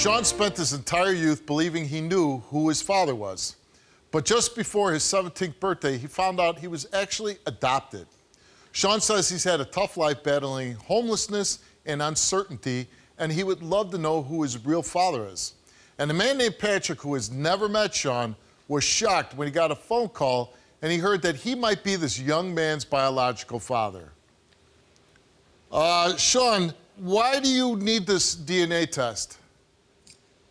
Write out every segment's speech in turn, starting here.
Shawn spent his entire youth believing he knew who his father was. But just before his 17th birthday, he found out he was actually adopted. Shawn says he's had a tough life battling homelessness and uncertainty, and he would love to know who his real father is. And a man named Patrick, who has never met Shawn, was shocked when he got a phone call and he heard that he might be this young man's biological father. Shawn, why do you need this DNA test?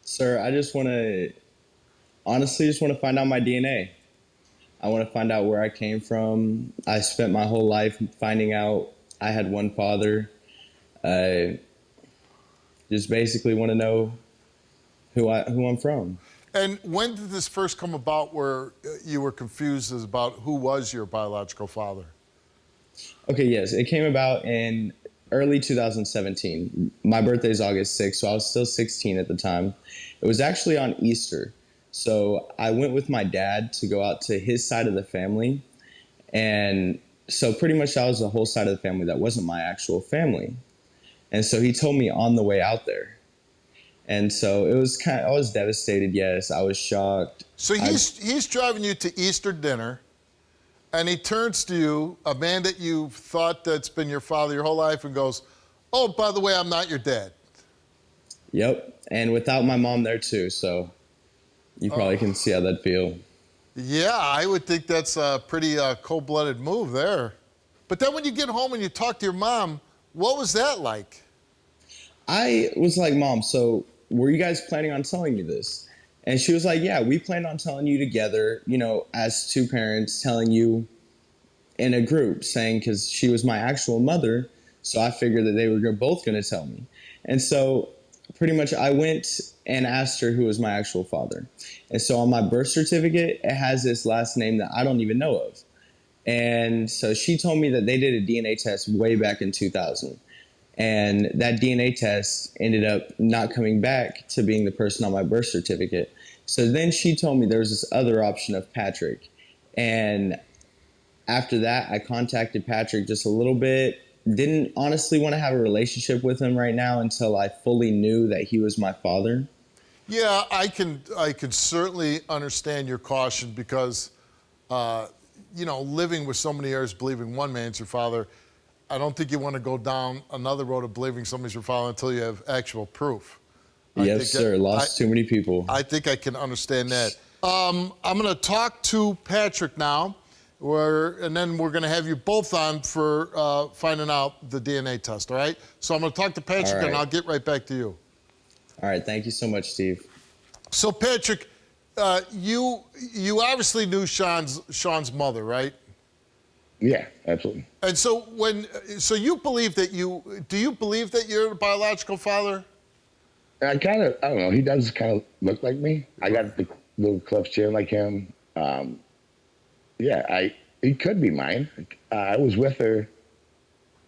Sir, I just want to, honestly, just want to find out my DNA. I want to find out where I came from. I spent my whole life finding out I had one father. Just basically want to know who I'm from. And when did this first come about where you were confused as about who was your biological father? Okay, yes, it came about in early 2017. My birthday is August 6th, so I was still 16 at the time. It was actually on Easter. So I went with my dad to go out to his side of the family. And so pretty much that was the whole side of the family that wasn't my actual family. And so he told me on the way out there. And so it was I was devastated, yes. I was shocked. So he's driving you to Easter dinner, and he turns to you, a man that you've thought that's been your father your whole life, and goes, "Oh, by the way, I'm not your dad." Yep, and without my mom there too, so you probably can see how that'd feel. Yeah, I would think that's a pretty cold-blooded move there. But then when you get home and you talk to your mom, what was that like? I was like, Mom, so were you guys planning on telling me this? And she was like, yeah, we planned on telling you together, you know, as two parents, telling you in a group, saying, because she was my actual mother, so I figured that they were both going to tell me. And so pretty much I went and asked her who was my actual father. And so on my birth certificate, it has this last name that I don't even know of. And so she told me that they did a DNA test way back in 2000. And that DNA test ended up not coming back to being the person on my birth certificate. So then she told me there was this other option of Patrick. And after that, I contacted Patrick just a little bit. Didn't honestly want to have a relationship with him right now until I fully knew that he was my father. Yeah, I can certainly understand your caution because, you know, living with so many years believing one man's your father, I don't think you want to go down another road of believing somebody's your father until you have actual proof. Yes, sir. Lost too many people. I think I can understand that. I'm going to talk to Patrick now, and then we're going to have you both on for finding out the DNA test, all right? So I'm going to talk to Patrick, and I'll get right back to you. All right. Thank you so much, Steve. So, Patrick, you obviously knew Shawn's mother, right? Yeah, absolutely. And so you believe that do you believe that you're a biological father? I don't know. He does kind of look like me. I got the little cleft chin like him. Yeah, he could be mine. I was with her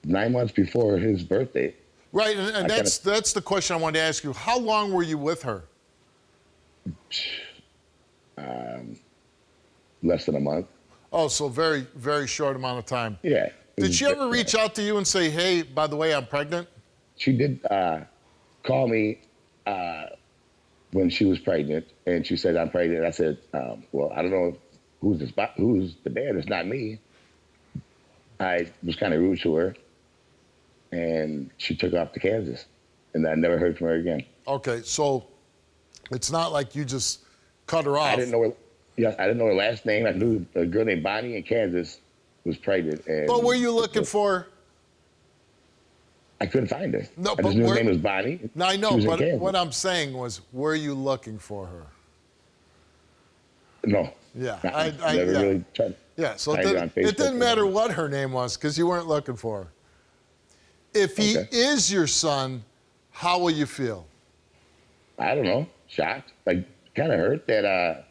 9 months before his birthday. Right, and that's the question I wanted to ask you. How long were you with her? Less than a month. Oh, so very, very short amount of time. Yeah. Did she ever reach out to you and say, hey, by the way, I'm pregnant? She did call me when she was pregnant, and she said, I'm pregnant. I said, well, I don't know who's the dad. It's not me. I was kind of rude to her, and she took off to Kansas, and I never heard from her again. Okay, so it's not like you just cut her off. I didn't know her. Yeah, I didn't know her last name. I knew a girl named Bonnie in Kansas was pregnant. And but were you looking for? I couldn't find her. No, I just knew her name was Bonnie. No, I know, but what I'm saying was, were you looking for her? No. Yeah, I never really tried. Yeah, so it didn't matter what her name was because you weren't looking for her. If he is your son, how will you feel? I don't know. Shocked. Like, kind of hurt that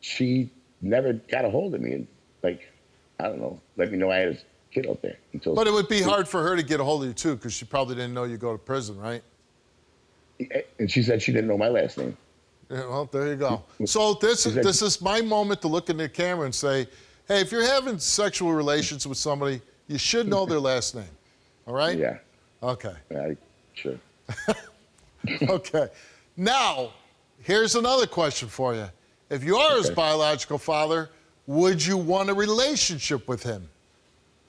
she never got a hold of me and, like, I don't know, let me know I had a kid out there. But it would be hard for her to get a hold of you, too, because she probably didn't know you go to prison, right? And she said she didn't know my last name. Yeah, well, there you go. So this is my moment to look in the camera and say, hey, if you're having sexual relations with somebody, you should know their last name, all right? Yeah. Okay. Sure. Okay. Now, here's another question for you. If you are his biological father, would you want a relationship with him?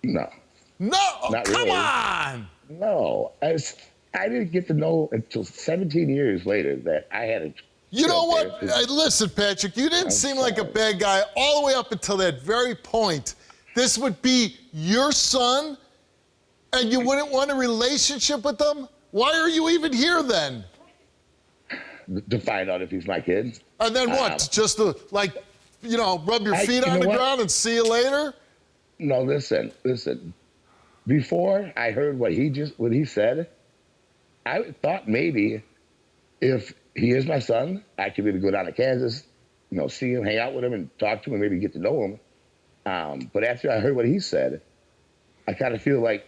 No. No, Not come really. on. No. I didn't get to know until 17 years later that I had a. You know what? Listen, Patrick, you didn't seem like a bad guy all the way up until that very point. This would be your son, and you wouldn't want a relationship with him? Why are you even here then? To find out if he's my kid. And then what? Just to, like, you know, rub your feet on the ground and see you later? No, listen. Before I heard what he said, I thought maybe if he is my son, I could maybe go down to Kansas, you know, see him, hang out with him, and talk to him, and maybe get to know him. But after I heard what he said, I kind of feel like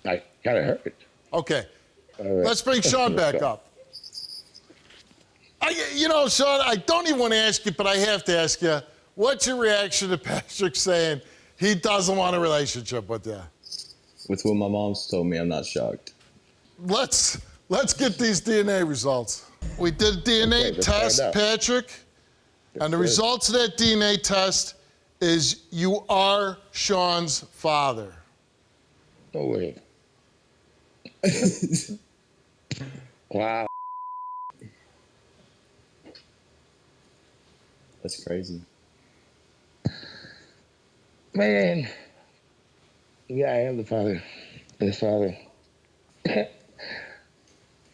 I kind of hurt. Okay. Let's bring Shawn back up. You know, Shawn, I don't even want to ask you, but I have to ask you, what's your reaction to Patrick saying he doesn't want a relationship with you? With what my mom's told me, I'm not shocked. Let's get these DNA results. We did a DNA test, Patrick, and the results of that DNA test is you are Shawn's father. No way. Wow. That's crazy. Man. Yeah, I am the father. His father.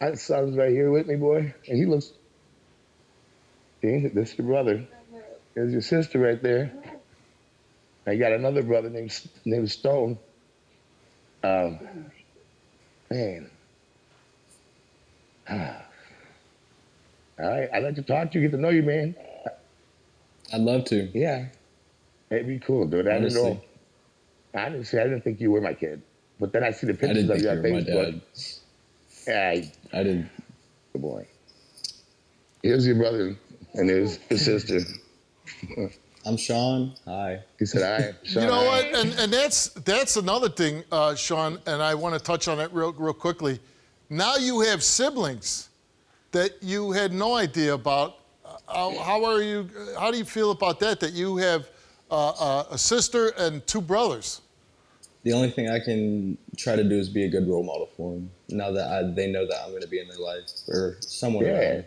My son's right here with me, boy. And he looks. See, this is your brother. There's your sister right there. I got another brother named Stone. Man. All right, I'd like to talk to you, get to know you, man. I'd love to. Yeah. It'd be cool, dude. I didn't know. Honestly, I didn't think you were my kid. But then I see the pictures of you on Facebook. Yeah, I didn't. Good boy. Here's your brother, and here's his sister. I'm Shawn. Hi. He said, "Hi." Shawn, You know hi. what? And that's another thing, Shawn, and I want to touch on that real quickly. Now you have siblings that you had no idea about. How are you? How do you feel about that? That you have a sister and two brothers. The only thing I can try to do is be a good role model for them. Now that they know that I'm going to be in their life or someone around.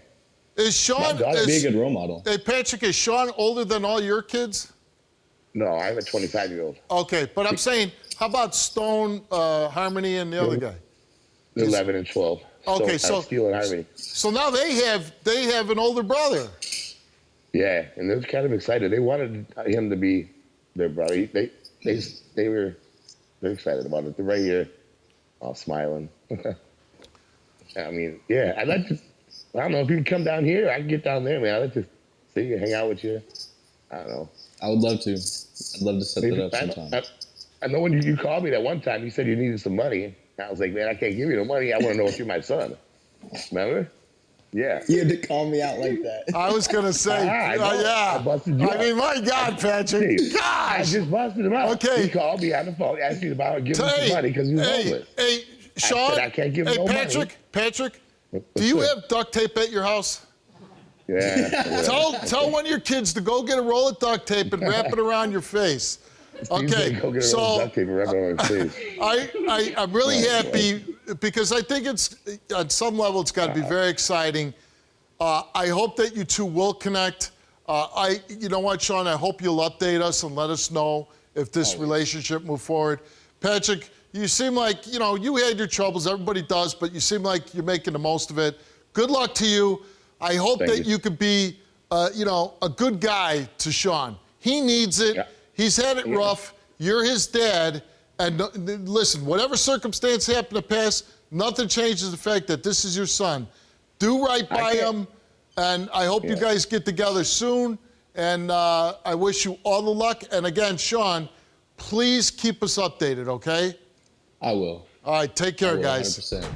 Is Shawn? Be a good role model. Hey, Patrick, is Shawn older than all your kids? No, I'm a 25-year-old. Okay, but I'm saying, how about Stone, Harmony, and the other guy? 11 and 12. Okay, so Steel and Harmony. So now they have an older brother. Yeah, and they're kind of excited. They wanted him to be their brother. They're excited about it. They're right here, all smiling. I mean, yeah, I'd like to. I don't know if you can come down here. I can get down there, man. I'd like to see you, hang out with you. I don't know. I would love to. I'd love to set that up sometime. I know when you called me that one time, you said you needed some money. I was like, man, I can't give you no money. I want to know if you're my son. Remember? Yeah. You had to call me out like that. I was going to say, yeah. I busted you mean, my God, Patrick. Gosh. I just busted him out. Okay. He called me on the phone, asked me about giving him some money because he was homeless. Hey, Shawn. I said, I can't give him no money. Patrick, do you have duct tape at your house? Yeah. Tell one of your kids to go get a roll of duct tape and wrap it around your face. Okay, go get a so roll of duct tape and wrap it around his face. I'm really happy because I think it's, on some level, it's got to be very exciting. I hope that you two will connect. You know what, Shawn, I hope you'll update us and let us know if this relationship move forward. Patrick, you seem like, you know, you had your troubles, everybody does, but you seem like you're making the most of it. Good luck to you. I hope that you could be, you know, a good guy to Shawn. He needs it. Yeah. He's had it rough. You're his dad. And listen, whatever circumstance happened in the past, nothing changes the fact that this is your son. Do right by him, and I hope you guys get together soon. And I wish you all the luck. And again, Shawn, please keep us updated, okay? I will. All right, take care, guys. 100%.